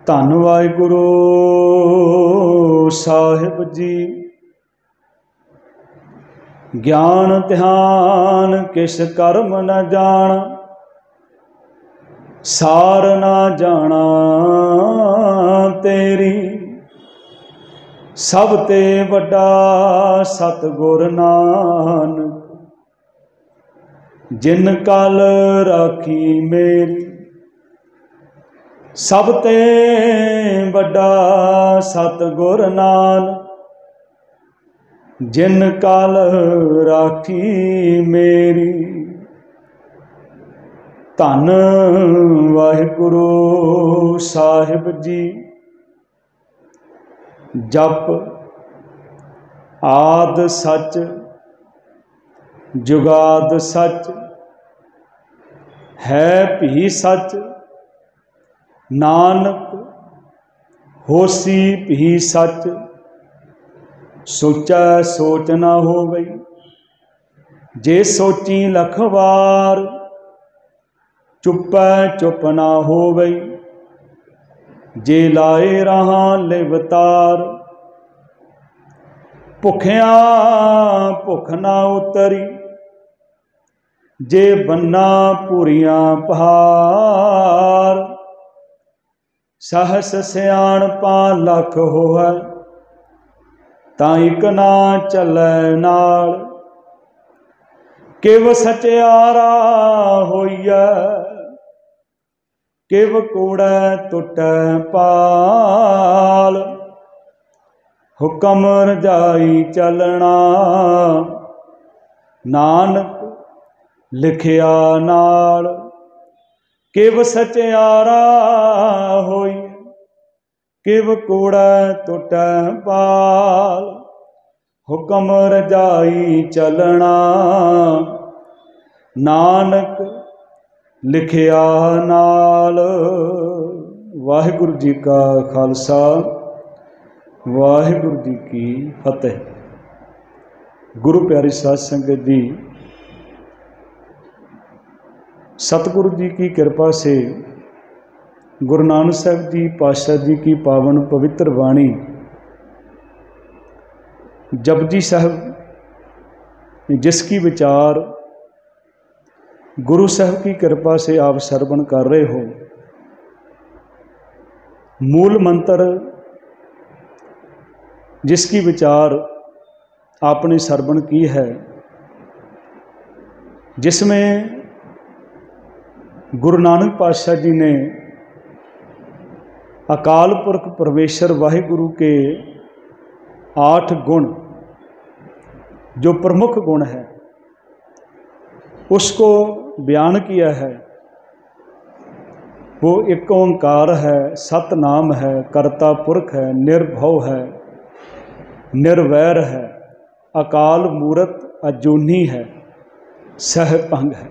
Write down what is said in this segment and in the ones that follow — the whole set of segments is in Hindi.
धन वाहिगुरु साहिब जी। ज्ञान ध्यान किस कर्म न जान, सार ना जाना तेरी। सब ते वड्डा सतगुर नानक, जिन कल राखी मेरी। सब ते वड्डा सतगुर नानक, जिन कल राखी मेरी। धन वाहिगुरु साहिब जी। जप आद सच जुगाद सच, है भी सच। नानक होसी भी सच, सोचा सोच ना हो गई। जे सोची लख बार, चुपै चुप ना हो गई। जे लाए रहा लिवतार, भुखिया भुख ना उतरी। जे बन्ना पूरिया पहार, सहस सियाणपा लख होए। तां इक ना चलै नाल, किव सचियारा होइए। किव कूड़ै टुटै पाल, हुक्म रजाई चलना। नानक लिखिया नाल, किव सचियारा होई। किव कूड़ै टुटै पाल, हुक्म रजाई चलना। नानक लिखिया नाल। वाहिगुरु जी का खालसा, वाहिगुरु जी की फतेह। गुरु प्यारी साध संगत जी, सतगुरु जी की कृपा से गुरु नानक साहब जी पातशाह जी की पावन पवित्र वाणी जपजी साहब, जिसकी विचार गुरु साहब की कृपा से आप श्रवण कर रहे हो। मूल मंत्र जिसकी विचार आपने श्रवण की है, जिसमें गुरु नानक पातशाह जी ने अकाल पुरख परमेश्वर वाहिगुरु के 8 गुण, जो प्रमुख गुण है, उसको बयान किया है। वो एक ओंकार है, सतनाम है, कर्ता पुरख है, निर्भव है, निर्वैर है, अकाल मूरत अजूनी है, सहभंग है।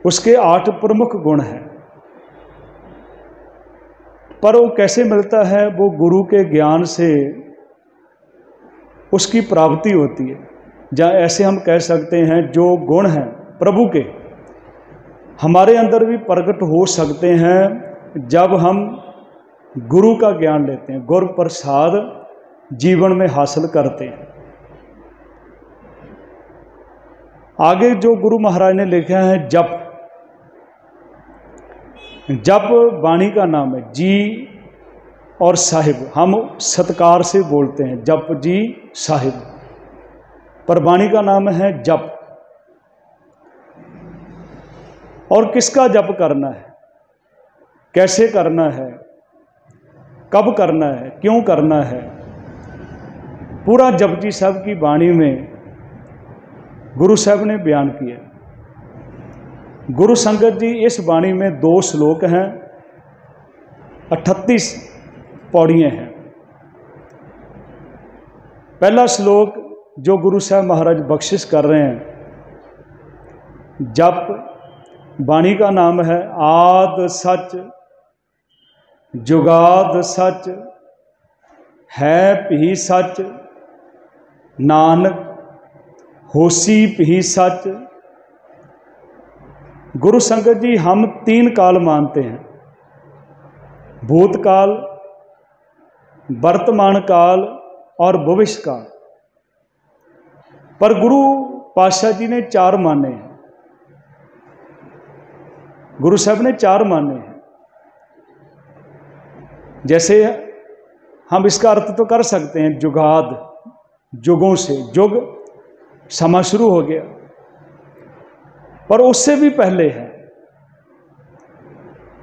उसके 8 प्रमुख गुण हैं। पर वो कैसे मिलता है? वो गुरु के ज्ञान से उसकी प्राप्ति होती है। या ऐसे हम कह सकते हैं, जो गुण हैं प्रभु के, हमारे अंदर भी प्रकट हो सकते हैं जब हम गुरु का ज्ञान लेते हैं, गुरु प्रसाद जीवन में हासिल करते हैं। आगे जो गुरु महाराज ने लिखा है, जप। जप वाणी का नाम है। जी और साहिब हम सत्कार से बोलते हैं, जप जी साहिब, पर वाणी का नाम है जप। और किसका जप करना है, कैसे करना है, कब करना है, क्यों करना है, पूरा जपजी साहब की वाणी में गुरु साहब ने बयान किया। गुरु संगत जी, इस वाणी में 2 श्लोक हैं, 38 पौड़ियाँ हैं। पहला श्लोक जो गुरु साहब महाराज बख्शिश कर रहे हैं, जप वाणी का नाम है आद सच जुगाद सच, है भी सच। नानक होसी भी सच। गुरु संगत जी, हम 3 काल मानते हैं। भूतकाल, वर्तमान काल और भविष्य काल। पर गुरु पातशाह जी ने 4 माने हैं, गुरु साहब ने 4 माने हैं। जैसे हम इसका अर्थ तो कर सकते हैं जुगाद, जुगों से, जुग समा शुरू हो गया, पर उससे भी पहले है,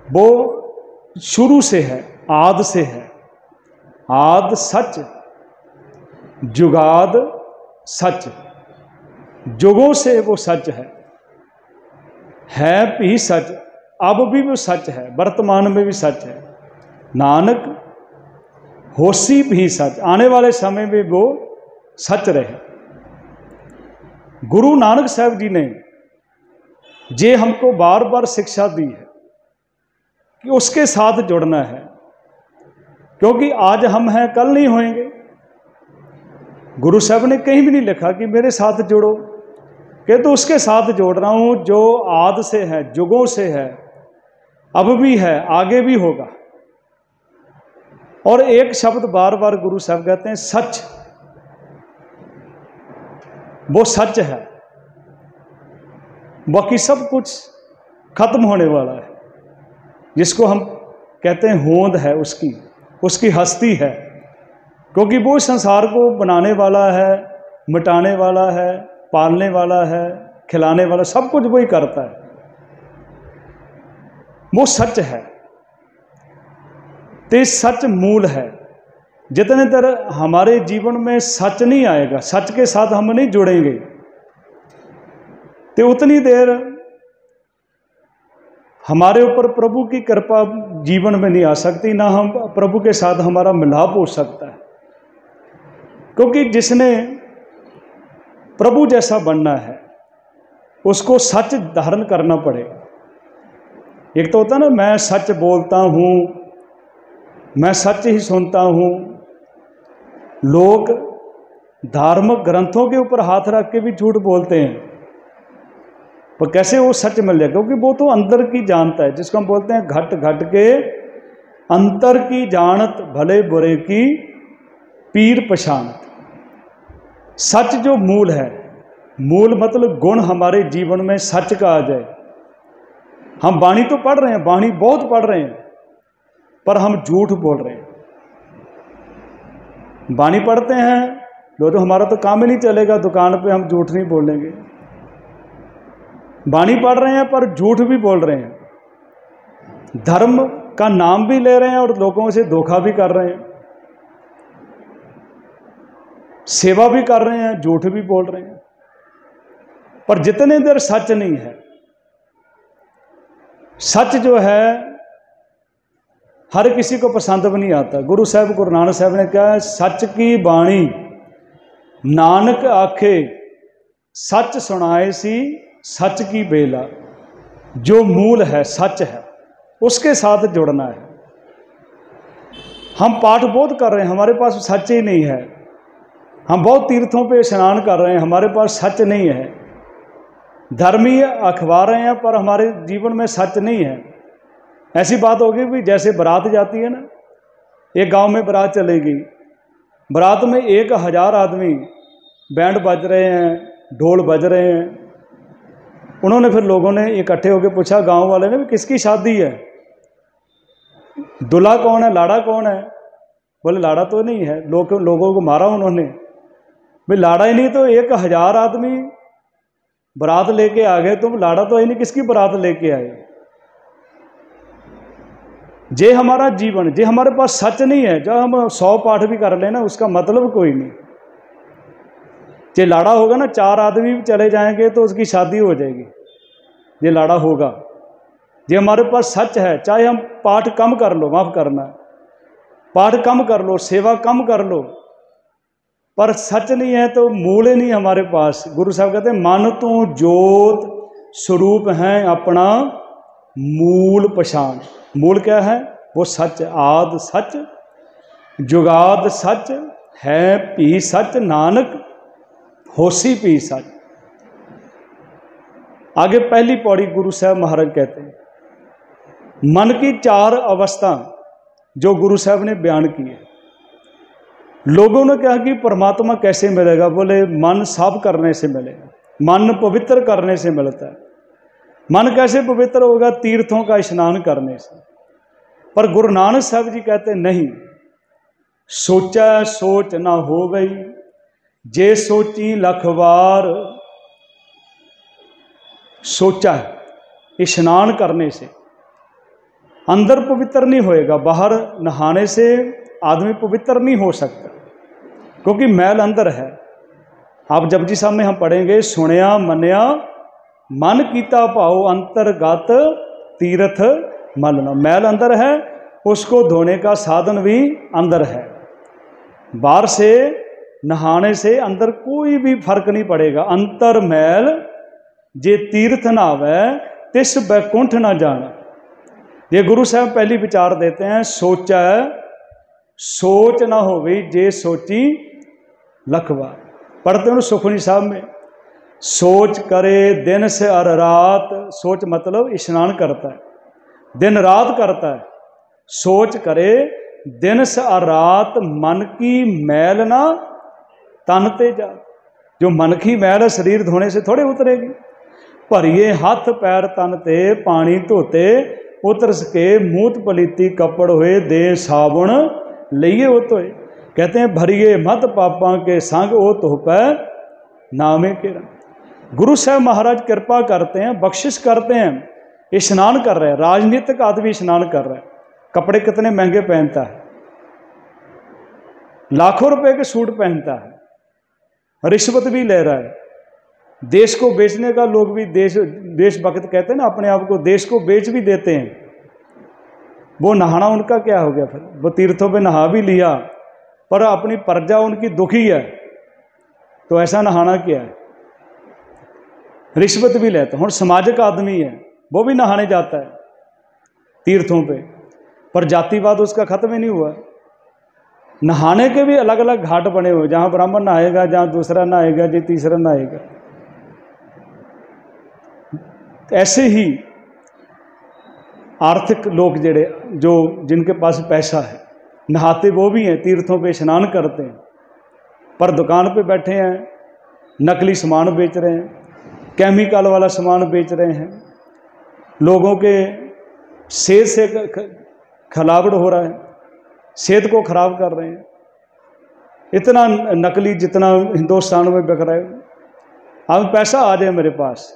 वो शुरू से है, आद से है। आद सच, जुगाद सच, जुगों से वो सच है भी सच, अब भी वो सच है, वर्तमान में भी सच है। नानक होसी भी सच, आने वाले समय में वो सच रहे। गुरु नानक साहब जी ने ये हमको बार बार शिक्षा दी है कि उसके साथ जुड़ना है, क्योंकि आज हम हैं कल नहीं होंगे। गुरु साहब ने कहीं भी नहीं लिखा कि मेरे साथ जुड़ो, कि तो उसके साथ जोड़ रहा हूं जो आद से है, जुगों से है, अब भी है, आगे भी होगा। और एक शब्द बार बार गुरु साहब कहते हैं, सच। वो सच है, बाकी सब कुछ खत्म होने वाला है। जिसको हम कहते हैं होंद है, उसकी हस्ती है, क्योंकि वो संसार को बनाने वाला है, मिटाने वाला है, पालने वाला है, खिलाने वाला, सब कुछ वही करता है। वो सच है, तो सच मूल है। जितने देर हमारे जीवन में सच नहीं आएगा, सच के साथ हम नहीं जुड़ेंगे, तो उतनी देर हमारे ऊपर प्रभु की कृपा जीवन में नहीं आ सकती, ना हम प्रभु के साथ हमारा मिलाप हो सकता है। क्योंकि जिसने प्रभु जैसा बनना है उसको सच धारण करना पड़ेगा। एक तो होता है ना, मैं सच बोलता हूँ, मैं सच ही सुनता हूँ। लोग धार्मिक ग्रंथों के ऊपर हाथ रख के भी झूठ बोलते हैं, पर कैसे वो सच मिल जाए? क्योंकि वो तो अंदर की जानता है, जिसको हम बोलते हैं घट घट के अंतर की जानत, भले बुरे की पीर पछानत। सच जो मूल है, मूल मतलब गुण हमारे जीवन में सच का आ जाए। हम वाणी तो पढ़ रहे हैं, वाणी बहुत पढ़ रहे हैं, पर हम झूठ बोल रहे हैं। वाणी पढ़ते हैं लो, तो हमारा तो काम ही नहीं चलेगा, दुकान पे हम झूठ नहीं बोलेंगे। वाणी पढ़ रहे हैं पर झूठ भी बोल रहे हैं, धर्म का नाम भी ले रहे हैं और लोगों से धोखा भी कर रहे हैं, सेवा भी कर रहे हैं, झूठ भी बोल रहे हैं। पर जितने देर सच नहीं है, सच जो है हर किसी को पसंद भी नहीं आता। गुरु साहब, गुरु नानक साहब ने कहा, सच की बाणी नानक आखे, सच सुनाए सी सच की बेला। जो मूल है, सच है, उसके साथ जुड़ना है। हम पाठ बहुत कर रहे हैं, हमारे पास सच ही नहीं है। हम बहुत तीर्थों पे स्नान कर रहे हैं, हमारे पास सच नहीं है। धर्मी अखबा रहे हैं, पर हमारे जीवन में सच नहीं है। ऐसी बात होगी भी जैसे बारात जाती है ना, एक गांव में बारात चलेगी, बारात में 1000 आदमी, बैंड बज रहे हैं, ढोल बज रहे हैं। उन्होंने फिर लोगों ने इकट्ठे होकर पूछा, गांव वाले ने, भी किसकी शादी है, दूल्हा कौन है, लाड़ा कौन है? बोले लाड़ा तो नहीं है। लोगों को मारा उन्होंने, भाई लाड़ा ही नहीं तो 1000 आदमी बारात लेके आ गए, तुम लाड़ा तो ही नहीं, किसकी बारात लेके आए? जे हमारा जीवन, जे हमारे पास सच नहीं है, जब हम 100 पाठ भी कर लेना उसका मतलब कोई नहीं। जे लाड़ा होगा ना, 4 आदमी भी चले जाएंगे तो उसकी शादी हो जाएगी, ये लाड़ा होगा। जे हमारे पास सच है, चाहे हम पाठ कम कर लो, माफ करना, पाठ कम कर लो, सेवा कम कर लो, पर सच नहीं है तो मूल ही नहीं हमारे पास। गुरु साहब कहते हैं, मन तू जोत स्वरूप है अपना मूल पहचान। मूल क्या है? वो सच, आद सच, जुगाद सच, है भी सच, नानक होसी भी सच। आगे पहली पौड़ी गुरु साहब महाराज कहते हैं, मन की 4 अवस्था जो गुरु साहब ने बयान किए। लोगों ने कहा कि परमात्मा कैसे मिलेगा? बोले मन साफ करने से मिलेगा, मन पवित्र करने से मिलता है। मन कैसे पवित्र होगा? तीर्थों का स्नान करने से। पर गुरु नानक साहब जी कहते नहीं, सोचा सोच ना हो गई, जे सोची लख बार। सोचा स्नान करने से अंदर पवित्र नहीं होएगा, बाहर नहाने से आदमी पवित्र नहीं हो सकता, क्योंकि मैल अंदर है। आप जपजी साहब में हम पढ़ेंगे, सुनिया मनिया मन कीता भाव अंतर्गत तीर्थ मलना। मैल अंदर है, उसको धोने का साधन भी अंदर है। बाहर से नहाने से अंदर कोई भी फर्क नहीं पड़ेगा। अंतर मैल जे तीर्थ नावे तिस बैकुंठ ना जाना। ये गुरु साहब पहली विचार देते हैं, सोचा सोच ना हो गई, जे सोची लखवा। पढ़ते हो सुखमनी साहब में, सोच करे दिन से और रात। सोच मतलब स्नान करता है, दिन रात करता है। सोच करे दिन से और रात, मन की मैल ना तनते जा। जो मन की मैल है शरीर धोने से थोड़े उतरेगी। भरिए हाथ पैर तनते पानी धोते, उतर सके मूत पलीती कपड़ हुए, दे साबुन लइए उतोए। कहते हैं भरिए मत पापा के संग ओ धोपै नामे के। गुरु साहब महाराज कृपा करते हैं, बख्शिश करते हैं। स्नान कर रहे हैं, राजनीतिक आदमी स्नान कर रहे हैं, कपड़े कितने महंगे पहनता है, लाखों रुपए के सूट पहनता है, रिश्वत भी ले रहा है। देश को बेचने का लोग भी देशभक्त कहते हैं ना अपने आप को, देश को बेच भी देते हैं। वो नहाना उनका क्या हो गया? फिर वो तीर्थों पे नहा भी लिया, पर अपनी प्रजा उनकी दुखी है, तो ऐसा नहाना क्या है? रिश्वत भी लेता। और सामाजिक आदमी है, वो भी नहाने जाता है तीर्थों पे, पर जातिवाद उसका खत्म ही नहीं हुआ। नहाने के भी अलग अलग घाट बने हुए, जहां ब्राह्मण नहाएगा, जहां दूसरा नहाएगा, जी तीसरा नहाएगा। ऐसे ही आर्थिक लोग जड़े जो जिनके पास पैसा है, नहाते वो भी हैं, तीर्थों पे स्नान करते हैं, पर दुकान पे बैठे हैं, नकली सामान बेच रहे हैं, केमिकल वाला सामान बेच रहे हैं, लोगों के सेहत से खिलावट हो रहा है, सेहत को खराब कर रहे हैं। इतना नकली जितना हिंदुस्तान में बिक रहा है। अब पैसा आ जाए मेरे पास,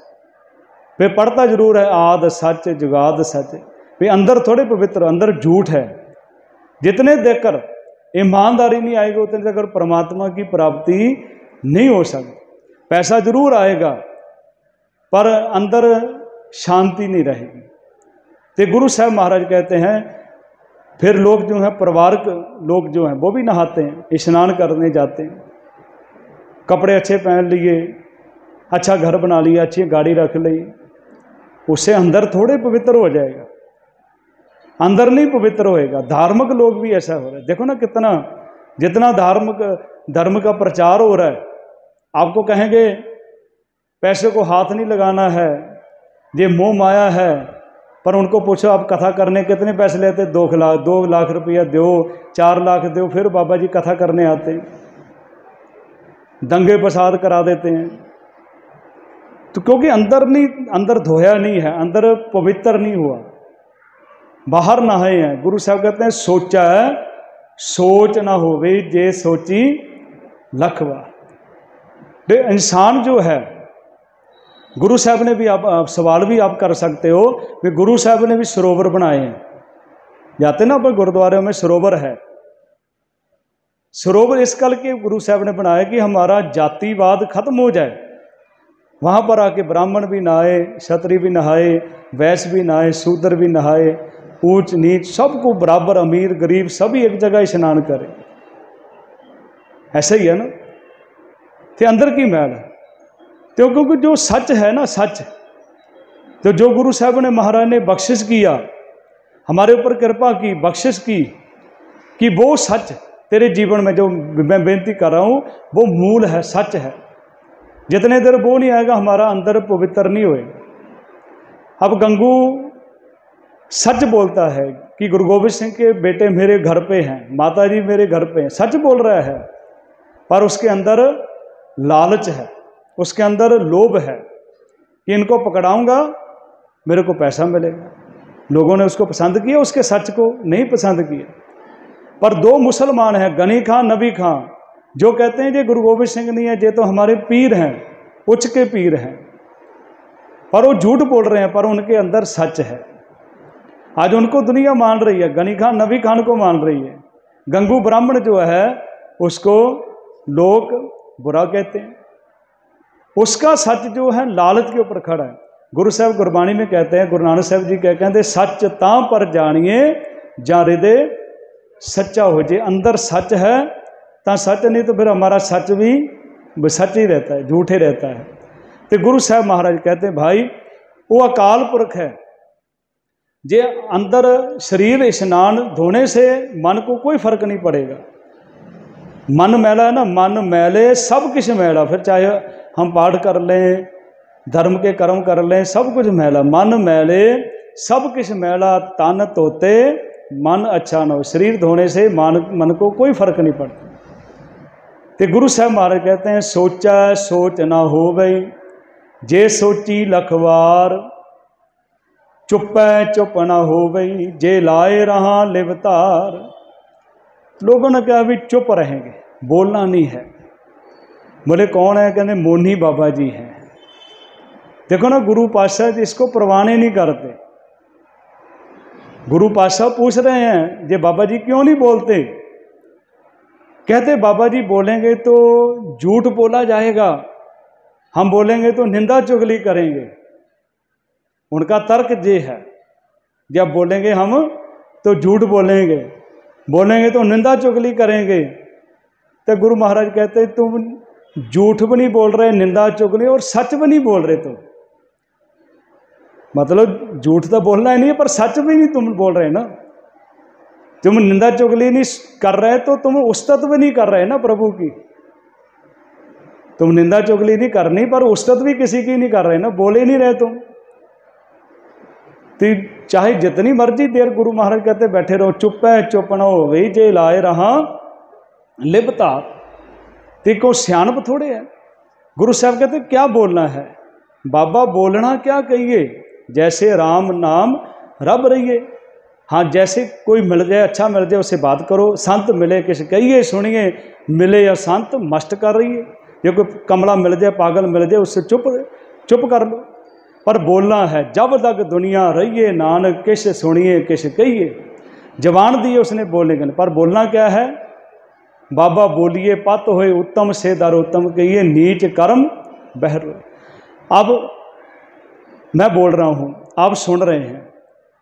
वे पढ़ता जरूर है आद सच जुगाद सच, वे अंदर थोड़े पवित्र, अंदर झूठ है। जितने देखकर ईमानदारी नहीं आएगी उतने देखकर परमात्मा की प्राप्ति नहीं हो सकती। पैसा जरूर आएगा पर अंदर शांति नहीं रहेगी। तो गुरु साहब महाराज कहते हैं फिर लोग जो हैं, परिवारक लोग जो हैं, वो भी नहाते हैं, स्नान करने जाते हैं, कपड़े अच्छे पहन लिए, अच्छा घर बना लिया, अच्छी गाड़ी रख ली, उससे अंदर थोड़े पवित्र हो जाएगा, अंदर नहीं पवित्र होएगा। धार्मिक लोग भी ऐसा हो रहा है। देखो ना कितना, जितना धर्म का प्रचार हो रहा है, आपको कहेंगे पैसे को हाथ नहीं लगाना है, ये मोह माया है, पर उनको पूछो आप कथा करने कितने पैसे लेते? 2 लाख रुपया दो, 4 लाख दो, फिर बाबा जी कथा करने आते हैं, दंगे फसाद करा देते हैं। तो क्योंकि अंदर धोया नहीं है, अंदर पवित्र नहीं हुआ, बाहर नहाए हैं। गुरु साहब कहते हैं सोचा है सोच ना हो गई, जे सोची लखवा। तो इंसान जो है, गुरु साहब ने भी, आप सवाल भी आप कर सकते हो कि गुरु साहब ने भी सरोवर बनाए हैं। जाते ना पर गुरुद्वारे में सरोवर है, सरोवर इस कल के गुरु साहब ने बनाया कि हमारा जातिवाद खत्म हो जाए। वहाँ पर आके ब्राह्मण भी नहाए, क्षत्रिय भी नहाए, वैश्य भी नहाए, शूद्र भी नहाए, ऊंच नीच सबको बराबर, अमीर गरीब सभी एक जगह स्नान करें। ऐसा ही है ना। तो अंदर की मैल है, तो क्योंकि जो सच है ना, सच तो जो गुरु साहब ने महाराज ने बख्शिश किया, हमारे ऊपर कृपा की, बख्शिश की कि वो सच तेरे जीवन में जो मैं बेनती कर रहा हूँ वो मूल है, सच है। जितने देर वो नहीं आएगा हमारा अंदर पवित्र नहीं होएगा। अब गंगू सच बोलता है, कि गुरु गोबिंद सिंह के बेटे मेरे घर पे हैं, माता जी मेरे घर पे हैं, सच बोल रहा है, पर उसके अंदर लालच है, उसके अंदर लोभ है कि इनको पकड़ाऊंगा मेरे को पैसा मिलेगा। लोगों ने उसको पसंद किया, उसके सच को नहीं पसंद किया। पर दो मुसलमान हैं, गनी खां नबी खां, जो कहते हैं ये गुरु गोबिंद सिंह नहीं है, ये तो हमारे पीर हैं, उच्च के पीर हैं, पर वो झूठ बोल रहे हैं, पर उनके अंदर सच है। आज उनको दुनिया मान रही है, गनी खान नबी खान को मान रही है। गंगू ब्राह्मण जो है उसको लोग बुरा कहते हैं, उसका सच जो है लालच के ऊपर खड़ा है। गुरु साहब गुरबाणी में कहते हैं, गुरु नानक साहब जी कहते सच तां पर जानिए जा हृदय सच्चा हो जे। अंदर सच है तो सच, नहीं तो फिर हमारा सच भी सच ही रहता है, झूठ ही रहता है। तो गुरु साहब महाराज कहते हैं भाई वो अकाल पुरख है, जे अंदर शरीर स्नान धोने से मन को कोई फर्क नहीं पड़ेगा। मन मैला है ना, मन मैले सब कुछ मैला, फिर चाहे हम पाठ कर लें, धर्म के कर्म कर लें, सब कुछ मैला। मन मैले सब कुछ मैला, तन धोते मन अच्छा न हो। शरीर धोने से मन को कोई फर्क नहीं पड़ता। तो गुरु साहब महाराज कहते हैं सोचा सोच ना हो गई, जे सोची लखवार, चुप्पै चुप ना हो गई, जे लाए रहा लिवतार। लोगों ने कहा भी चुप रहेंगे, बोलना नहीं है। बोले कौन है? कहते मोनी बाबा जी हैं। देखो ना, गुरु पातशाह जी इसको परवाने नहीं करते। गुरु पातशाह पूछ रहे हैं ये बाबा जी क्यों नहीं बोलते? कहते बाबा जी बोलेंगे तो झूठ बोला जाएगा, हम बोलेंगे तो निंदा चुगली करेंगे। उनका तर्क ये है, जब बोलेंगे हम तो झूठ बोलेंगे, बोलेंगे तो निंदा चुगली करेंगे। तो गुरु महाराज कहते तुम झूठ भी नहीं बोल रहे, निंदा चुगली और सच भी नहीं बोल रहे। तो मतलब झूठ तो बोलना ही नहीं है, पर सच भी नहीं तुम बोल रहे ना। तुम निंदा चुगली नहीं कर रहे तो तुम उस्तत भी नहीं कर रहे ना प्रभु की। तुम निंदा चुगली नहीं करनी, पर उस्तत भी किसी की नहीं कर रहे ना, बोले नहीं रहे तुम। तो चाहे जितनी मर्जी देर गुरु महाराज कहते बैठे रहो, चुप है चुप ना हो गई, जे लाए रहा लिपता। देखो सियानप थोड़े है। गुरु साहब कहते क्या बोलना है बाबा, बोलना क्या कहिए, जैसे राम नाम रब रहिए। हाँ, जैसे कोई मिल जाए, अच्छा मिल जाए उससे बात करो, संत मिले किसी कहिए सुनिए, मिले या संत मस्त कर रही है। ये कोई कमला मिल जाए, पागल मिल जाए, उससे चुप कर लो। पर बोलना है जब तक दुनिया रहिए, नानक किस सुनिए किस कहिए। जबान दी उसने बोलने के, पर बोलना क्या है बाबा, बोलिए पत होए उत्तम से दर उत्तम कहिए, नीच कर्म बहर। अब मैं बोल रहा हूँ, आप सुन रहे हैं,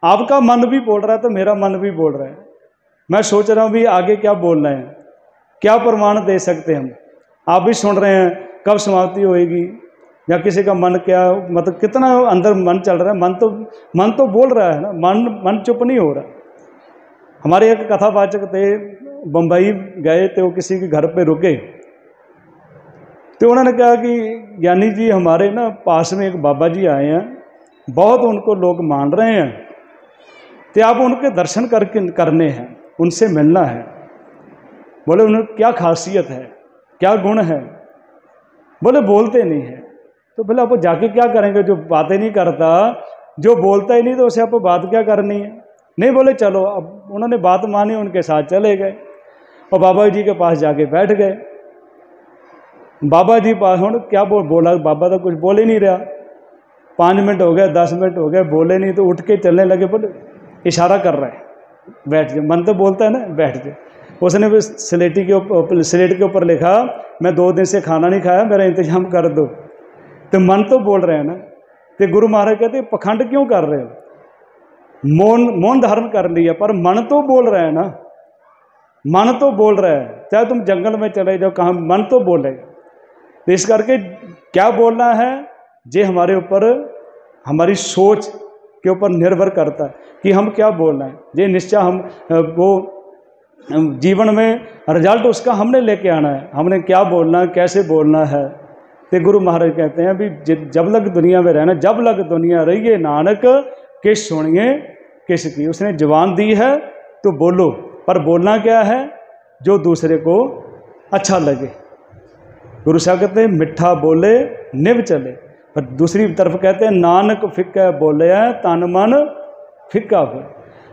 आपका मन भी बोल रहा है तो मेरा मन भी बोल रहा है। मैं सोच रहा हूँ भी आगे क्या बोलना है, क्या प्रमाण दे सकते हम। आप भी सुन रहे हैं कब समाप्ति होएगी, या किसी का मन क्या, मतलब कितना अंदर मन चल रहा है। मन तो बोल रहा है ना, मन चुप नहीं हो रहा। हमारे एक कथावाचक थे, बम्बई गए थे, वो किसी के घर पे रुके, तो उन्होंने कहा कि ज्ञानी जी हमारे ना पास में एक बाबा जी आए हैं, बहुत उनको लोग मान रहे हैं, तो आप उनके दर्शन करने हैं, उनसे मिलना है। बोले उन्हें क्या खासियत है, क्या गुण है? बोले बोलते नहीं है। तो बोले आप जाके क्या करेंगे, जो बातें नहीं करता, जो बोलता ही नहीं, तो उसे आप बात क्या करनी है? नहीं, बोले चलो। अब उन्होंने बात मानी, उनके साथ चले गए और बाबा जी के पास जाके बैठ गए। बाबा जी पास क्या बोला, बाबा तो कुछ बोल ही नहीं रहा। 5 मिनट हो गए, 10 मिनट हो गए, बोले नहीं। तो उठ के चलने लगे, बोले इशारा कर रहा है बैठ जाओ। मन तो बोलता है ना बैठ जाओ। उसने भी स्लेट के ऊपर लिखा, मैं 2 दिन से खाना नहीं खाया, मेरा इंतजाम कर दो। तो मन तो बोल रहे हैं ना। तो गुरु महाराज कहते पखंड क्यों कर रहे हो, मौन धारण कर लिया, पर मन तो बोल रहा है ना, मन तो बोल रहा है। चाहे तुम जंगल में चले जाओ, कहाँ मन तो बोलेगा। तो इस करके क्या बोलना है, ये हमारे ऊपर, हमारी सोच के ऊपर निर्भर करता है कि हम क्या बोलना है। ये निश्चय हम वो जीवन में रिजल्ट उसका हमने लेके आना है, हमने क्या बोलना है, कैसे बोलना है। तो गुरु महाराज कहते हैं भी जब लग दुनिया में रहना, जब लग दुनिया रहिए, नानक के सुनिए किसकी। उसने जुबान दी है तो बोलो, पर बोलना क्या है, जो दूसरे को अच्छा लगे। गुरु साहब कहते हैं मिठा बोले निभ चले, पर दूसरी तरफ कहते हैं नानक फिक्का बोले तन मन फिक्का हो।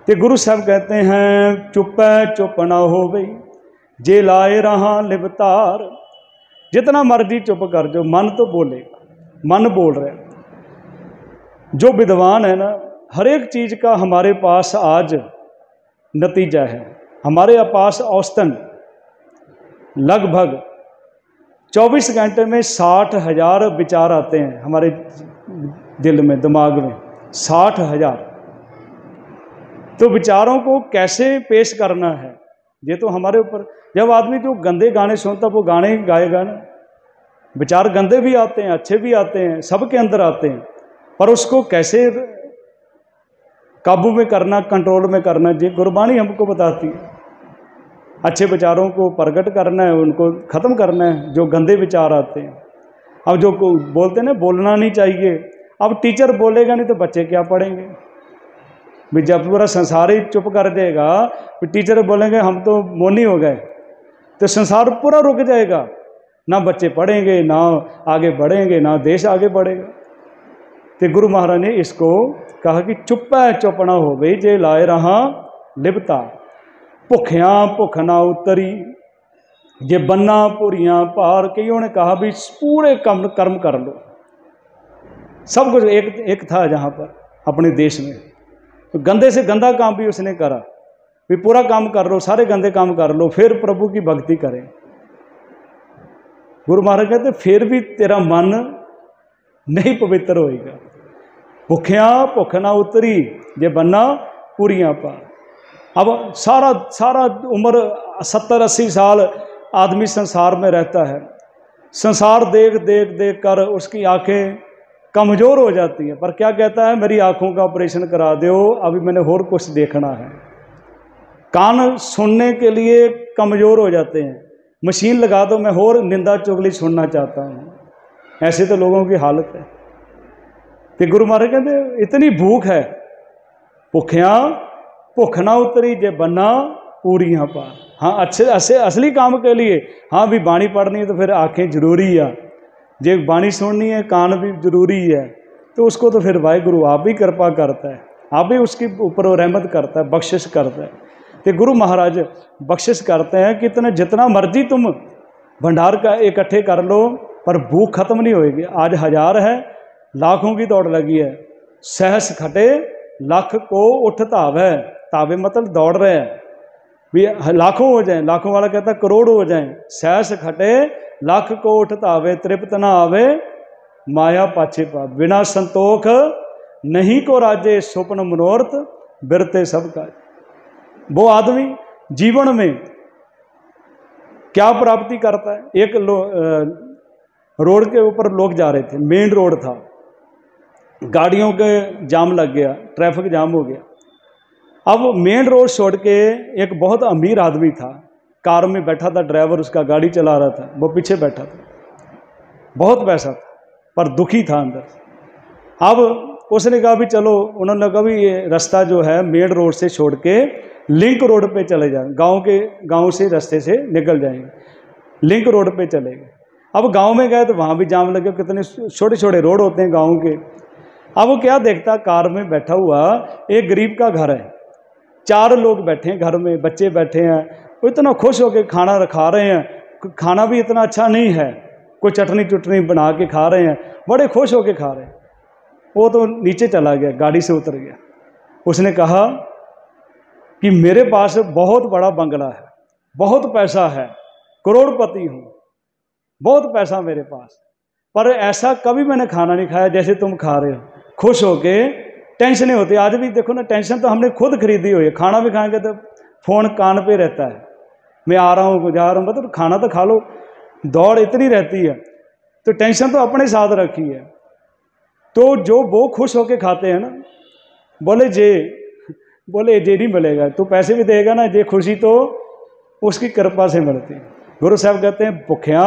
तो गुरु साहब कहते हैं चुप चुप ना हो गई जे लाए रहा लिबतार। जितना मर्जी चुप कर जो, मन तो बोलेगा, मन बोल रहे हैं। जो विद्वान है ना, हर एक चीज़ का हमारे पास आज नतीजा है। हमारे पास औसतन लगभग 24 घंटे में 60,000 विचार आते हैं हमारे दिल में, दिमाग में 60,000। तो विचारों को कैसे पेश करना है ये तो हमारे ऊपर। जब आदमी जो गंदे गाने सुनता वो गाने ही गाएगा ना। विचार गंदे भी आते हैं, अच्छे भी आते हैं, सबके अंदर आते हैं, पर उसको कैसे काबू में करना, कंट्रोल में करना, ये गुरबाणी हमको बताती है। अच्छे विचारों को प्रकट करना है, उनको ख़त्म करना है, जो गंदे विचार आते हैं। अब जो बोलते हैं ना बोलना नहीं चाहिए, अब टीचर बोलेगा नहीं तो बच्चे क्या पढ़ेंगे भी। जब पूरा संसार ही चुप कर देगा, फिर टीचर बोलेंगे हम तो मौनी हो गए, तो संसार पूरा रुक जाएगा। ना बच्चे पढ़ेंगे, ना आगे बढ़ेंगे, ना देश आगे बढ़ेगा। तो गुरु महाराज ने इसको कहा कि चुप है चुप ना हो गई जे लाए रहा लिपता। भुखिया भुख ना उतरी जे बन्ना पूरियां पार। कईयों ने कहा भी पूरे कर्म कर लो, सब कुछ एक था जहाँ पर अपने देश में। तो गंदे से गंदा काम भी उसने करा, भी पूरा काम कर लो, सारे गंदे काम कर लो, फिर प्रभु की भक्ति करें। गुरु महाराज कहते फिर भी तेरा मन नहीं पवित्र होएगा। भुखिया भुख ना उतरी जे बन्ना पूरियां पार। अब सारा उम्र 70-80 साल आदमी संसार में रहता है। संसार देख देख देख कर उसकी आंखें कमज़ोर हो जाती हैं, पर क्या कहता है मेरी आंखों का ऑपरेशन करा दो, अभी मैंने और कुछ देखना है। कान सुनने के लिए कमज़ोर हो जाते हैं, मशीन लगा दो मैं और निंदा चुगली सुनना चाहता हूँ। ऐसे तो लोगों की हालत है। तो गुरु महाराज कहते इतनी भूख है, भुखिया भुख ना उतरी जे बन्ना पूरियां पार। हाँ अच्छे असली काम के लिए हाँ भी बाणी पढ़नी है तो फिर आंखें जरूरी है, जे बाणी सुननी है कान भी जरूरी है। तो उसको तो फिर वाहिगुरु आप भी कृपा करता है, आप भी उसके ऊपर रहमत करता है, बख्शिश करता है। तो गुरु महाराज बख्शिश करते हैं कि इतने जितना मर्जी तुम भंडार का इकट्ठे कर लो, पर भूख खत्म नहीं होएगी। आज 1000 है, लाखों की दौड़ लगी है। सहस खटे लाख को उठ तावे। तावे मतलब दौड़ रहे हैं भी लाखों हो जाएं, लाखों वाला कहता करोड़ हो जाएं। सहस खटे लाख को उठ तावे, तृप्त ना आवे माया पाछे पा। बिना संतोख नहीं को राजे, स्वप्न मनोरथ बिरते सब का। वो आदमी जीवन में क्या प्राप्ति करता है। एक रोड के ऊपर लोग जा रहे थे, मेन रोड था, गाड़ियों के जाम लग गया, ट्रैफिक जाम हो गया। अब मेन रोड छोड़ के एक बहुत अमीर आदमी था, कार में बैठा था, ड्राइवर उसका गाड़ी चला रहा था, वो पीछे बैठा था, बहुत पैसा था पर दुखी था अंदर। अब उसने कहा भी चलो, उन्होंने कहा भी ये रास्ता जो है मेन रोड से छोड़ के लिंक रोड पे चले जाएं, गांव से रास्ते से निकल जाएंगे, लिंक रोड पे चले गए। अब गांव में गए तो वहाँ भी जाम लगे, कितने छोटे छोटे रोड होते हैं गाँव के। अब वो क्या देखता, कार में बैठा हुआ एक गरीब का घर है, 4 लोग बैठे हैं घर में, बच्चे बैठे हैं, वो इतना खुश होकर खाना खा रहे हैं। खाना भी इतना अच्छा नहीं है, कोई चटनी चुटनी बना के खा रहे हैं, बड़े खुश होकर खा रहे हैं। वो तो नीचे चला गया, गाड़ी से उतर गया। उसने कहा कि मेरे पास बहुत बड़ा बंगला है, बहुत पैसा है, करोड़पति हूँ, बहुत पैसा मेरे पास, पर ऐसा कभी मैंने खाना नहीं खाया जैसे तुम खा रहे हो, खुश होके, टेंशन नहीं होती। आज भी देखो ना, टेंशन तो हमने खुद खरीदी हुई है। खाना भी खाएंगे तो फ़ोन कान पे रहता है, मैं आ रहा हूँ जा रहा हूँ, मतलब खाना तो खा लो, दौड़ इतनी रहती है, तो टेंशन तो अपने साथ रखी है। तो जो वो खुश होके खाते हैं ना, बोले जे नहीं मिलेगा, तो पैसे भी देगा ना, जे खुशी तो उसकी कृपा से मिलती है। गुरु साहब कहते हैं भुखिया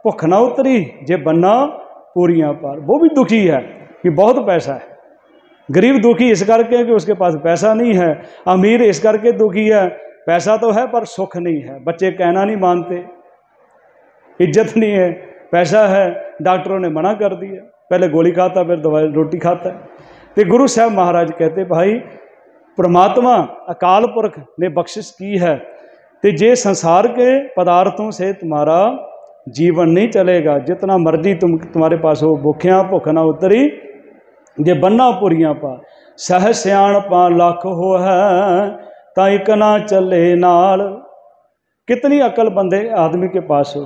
भुख ना उतरी जे बन्ना पूरियां पार। वो भी दुखी है कि बहुत पैसा है, गरीब दुखी इस करके कि उसके पास पैसा नहीं है, अमीर इस करके दुखी है, पैसा तो है पर सुख नहीं है, बच्चे कहना नहीं मानते, इज्जत नहीं है, पैसा है डॉक्टरों ने मना कर दिया, पहले गोली खाता फिर दवाई रोटी खाता है। तो गुरु साहब महाराज कहते भाई परमात्मा अकाल पुरख ने बख्शिश की है, तो जे संसार के पदार्थों से तुम्हारा जीवन नहीं चलेगा, जितना मर्जी तुम्हारे पास हो, भूखियाँ भुख ना उतरी जे बन्ना पुरियाँ पा, सह सियाण पा लख हो है ताई कना चले नाल। कितनी अकल बंदे आदमी के पास हो,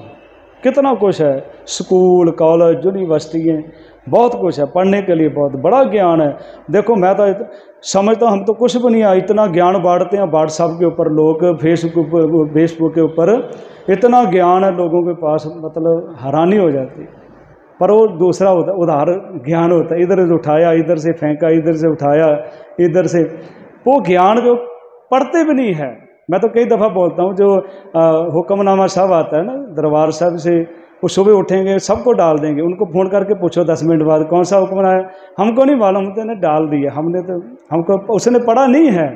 कितना कुछ है, स्कूल कॉलेज यूनिवर्सिटियाँ बहुत कुछ है, पढ़ने के लिए बहुत बड़ा ज्ञान है। देखो मैं तो समझता हम तो कुछ भी नहीं है, इतना ज्ञान बांटते हैं व्हाट्सएप के ऊपर, लोग फेसबुक के ऊपर इतना ज्ञान है लोगों के पास, मतलब हैरानी हो जाती है। पर वो दूसरा होता उधार ज्ञान होता है, इधर से उठाया इधर से फेंका, इधर से उठाया इधर से, वो ज्ञान जो पढ़ते भी नहीं है। मैं तो कई दफ़ा बोलता हूँ, जो हुक्मनामा साहब आता है ना दरबार साहब से, वो सुबह उठेंगे सबको डाल देंगे, उनको फ़ोन करके पूछो 10 मिनट बाद कौन सा हुक्म आया, हमको नहीं मालूम, हमने डाल दिया, हमने तो हमको उसने पढ़ा नहीं है,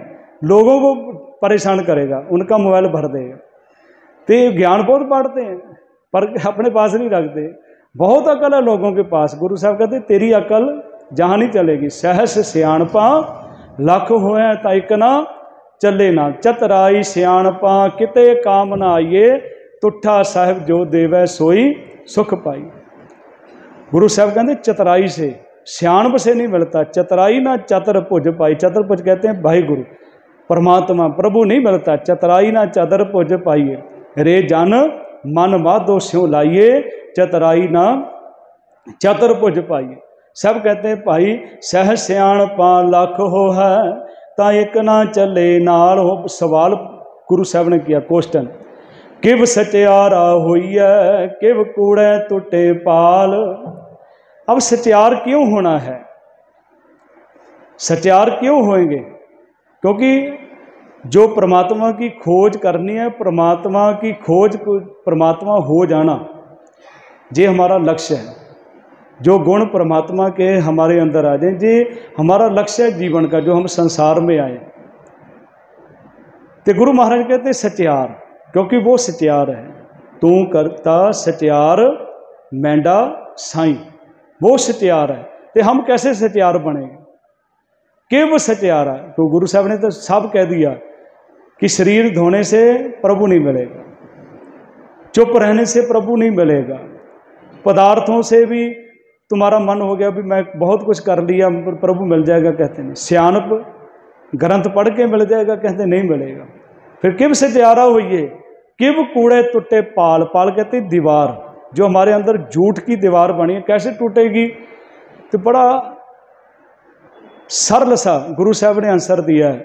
लोगों को परेशान करेगा, उनका मोबाइल भर देगा। तो ये ज्ञान बहुत बांटते हैं पर अपने पास नहीं रखते। बहुत अकल है लोगों के पास। गुरु साहब कहते तेरी अकल जहाँ नहीं चलेगी, सहस सियाणपा लख होए ताइकना चले ना, चतराई सियाणपा किते काम ना आइए, तुठा साहिब जो देवै सोई सुख पाई। गुरु साहब कहते चतराई से, सियाणप से नहीं मिलता, चतराई ना चतर भुज पाई। चतर भुज कहते हैं भाई गुरु परमात्मा प्रभु नहीं मिलता, चतराई ना चतर भुज पाइए, रे जन मन माधो स्यों लाइए, चतराई ना चतर भुज पाइए। सब कहते हैं भाई सह सियाण पा लख हो है ता एक ना चले नाल हो। सवाल गुरु साहब ने किया, क्वेश्चन, किव सचियारा हुई है किव कूड़े टुटे पाल। अब सचियार क्यों होना है, सचियार क्यों होंगे? क्योंकि जो परमात्मा की खोज करनी है, परमात्मा की खोज, परमात्मा हो जाना, ये हमारा लक्ष्य है। जो गुण परमात्मा के हमारे अंदर आ जाए, ये हमारा लक्ष्य है जीवन का, जो हम संसार में आए। तो गुरु महाराज कहते सचियार, क्योंकि वो सचियार है। तू करता सचियार मैंडा साईं, वो सचियार है। तो हम कैसे सचियार बनेंगे? कि वो सचियार है। तो गुरु साहब ने तो सब कह दिया कि शरीर धोने से प्रभु नहीं मिलेगा, चुप रहने से प्रभु नहीं मिलेगा, पदार्थों से भी तुम्हारा मन हो गया भी मैं बहुत कुछ कर लिया प्रभु मिल जाएगा, कहते नहीं। सियानप ग्रंथ पढ़ के मिल जाएगा, कहते नहीं मिलेगा। फिर किब सचियारा होइए, किब कूड़े टूटे पाल। पाल कहते दीवार, जो हमारे अंदर झूठ की दीवार बनी है, कैसे टूटेगी? तो बड़ा सरल सा गुरु साहब ने आंसर दिया है,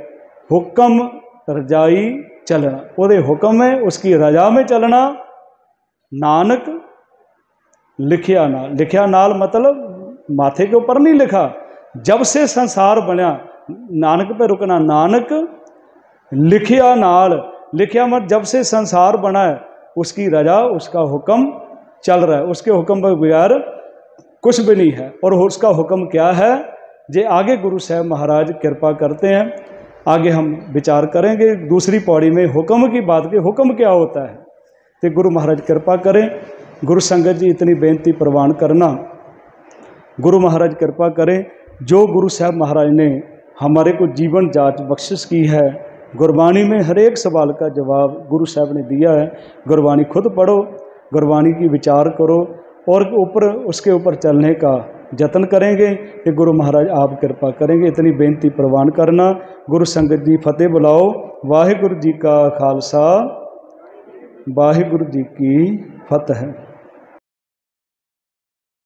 हुक्म रजाई चलना। ਉਹਦੇ हुक्म है, उसकी रजा में चलना, नानक लिखिया नाल। लिखिया नाल मतलब माथे के ऊपर नहीं लिखा, जब से संसार बनया नानक पे रुकना। नानक लिखिया नाल, लिखिया मत जब से संसार बना है उसकी रजा, उसका हुक्म चल रहा है, उसके हुक्म पर बगैर कुछ भी नहीं है। और उसका हुक्म क्या है, जे आगे गुरु साहब महाराज कृपा करते हैं, आगे हम विचार करेंगे दूसरी पौड़ी में हुक्म की बात की, हुक्म क्या होता है। तो गुरु महाराज कृपा करें। गुरु संगत जी इतनी बेनती प्रवान करना, गुरु महाराज कृपा करें। जो गुरु साहब महाराज ने हमारे को जीवन जांच बख्शिश की है, गुरबाणी में हर एक सवाल का जवाब गुरु साहब ने दिया है। गुरबाणी खुद पढ़ो, गुरबाणी की विचार करो और ऊपर उसके ऊपर चलने का जतन करेंगे कि गुरु महाराज आप कृपा करेंगे। इतनी बेनती प्रवान करना। गुरु संगत जी फतेह बुलाओ। वाहिगुरु जी का खालसा, वाहिगुरु जी की फतेह।